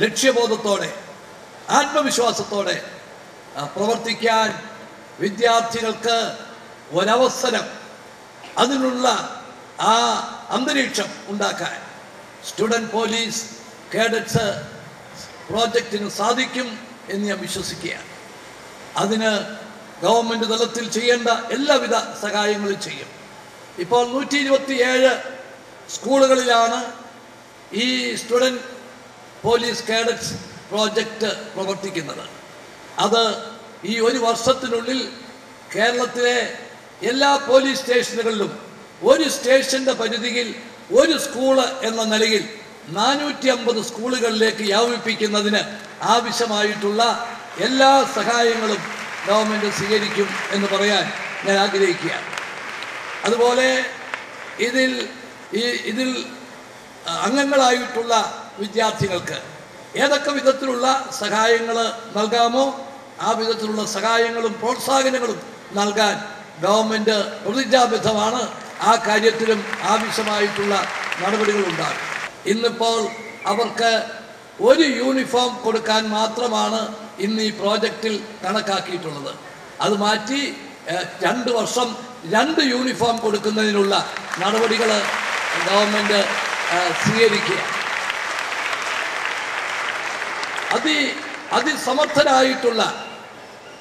ലക്ഷ്യബോധത്തോടെ ആത്മവിശ്വാസത്തോടെ പ്രവർത്തിക്കാൻ വിദ്യാർത്ഥികൾക്ക് ഒരവസരം, അതിനുള്ള ആ അന്തരീക്ഷം ഉണ്ടാക്കാൻ സ്റ്റുഡൻറ് പോലീസ് കേഡറ്റ്സ് പ്രോജക്റ്റിന് സാധിക്കും എന്ന് ഞാൻ വിശ്വസിക്കുകയാണ്. അതിന് ഗവൺമെൻറ് തലത്തിൽ ചെയ്യേണ്ട എല്ലാവിധ സഹായങ്ങളും ചെയ്യും. ഇപ്പോൾ 127 സ്കൂളുകളിലാണ് ഈ സ്റ്റുഡൻറ് പോലീസ് കേഡറ്റ്സ് പ്രോജക്റ്റ് പ്രവർത്തിക്കുന്നത്. അത് ഈ ഒരു വർഷത്തിനുള്ളിൽ കേരളത്തിലെ എല്ലാ പോലീസ് സ്റ്റേഷനുകളിലും ഒരു സ്റ്റേഷൻ്റെ പരിധിയിൽ ഒരു സ്കൂള് എന്ന നിലയിൽ 450 സ്കൂളുകളിലേക്ക് വ്യാപിപ്പിക്കുന്നതിന് ആവശ്യമായിട്ടുള്ള എല്ലാ സഹായങ്ങളും ഗവൺമെൻറ് സ്വീകരിക്കും എന്ന് പറയാൻ ഞാൻ ആഗ്രഹിക്കുകയാണ്. അതുപോലെ ഇതിൽ അംഗങ്ങളായിട്ടുള്ള വിദ്യാർത്ഥികൾക്ക് ഏതൊക്കെ വിധത്തിലുള്ള സഹായങ്ങൾ നൽകാമോ ആ വിധത്തിലുള്ള സഹായങ്ങളും പ്രോത്സാഹനങ്ങളും നൽകാൻ ഗവൺമെൻറ് പ്രതിജ്ഞാബദ്ധമാണ്. ആ കാര്യത്തിലും ആവശ്യമായിട്ടുള്ള നടപടികളുണ്ടാകും. ഇന്നിപ്പോൾ അവർക്ക് ഒരു യൂണിഫോം കൊടുക്കാൻ മാത്രമാണ് ഇന്ന് ഈ പ്രോജക്റ്റിൽ കണക്കാക്കിയിട്ടുള്ളത്. അത് മാറ്റി 2 വർഷം 2 യൂണിഫോം കൊടുക്കുന്നതിനുള്ള നടപടികൾ ഗവൺമെൻറ് സ്വീകരിക്കുക. അതിസമർത്ഥരായിട്ടുള്ള,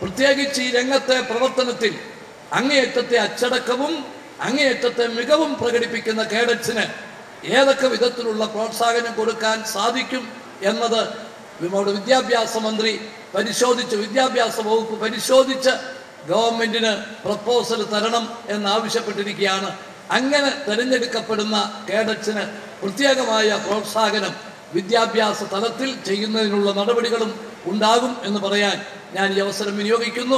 പ്രത്യേകിച്ച് ഈ രംഗത്തെ പ്രവർത്തനത്തിൽ അങ്ങേയറ്റത്തെ അച്ചടക്കവും അങ്ങേയറ്റത്തെ മികവും പ്രകടിപ്പിക്കുന്ന കേഡറ്റ്സിന് ഏതൊക്കെ വിധത്തിലുള്ള പ്രോത്സാഹനം കൊടുക്കാൻ സാധിക്കും എന്നത് നമ്മുടെ വിദ്യാഭ്യാസ മന്ത്രി വിദ്യാഭ്യാസ വകുപ്പ് പരിശോധിച്ച് ഗവൺമെൻറ്റിന് പ്രപ്പോസൽ തരണം എന്നാവശ്യപ്പെട്ടിരിക്കുകയാണ്. അങ്ങനെ തിരഞ്ഞെടുക്കപ്പെടുന്ന കേഡറ്റ്സിന് പ്രത്യേകമായ പ്രോത്സാഹനം വിദ്യാഭ്യാസ തലത്തിൽ ചെയ്യുന്നതിനുള്ള നടപടികളും ഉണ്ടാകും എന്ന് പറയാൻ ഞാൻ ഈ അവസരം വിനിയോഗിക്കുന്നു.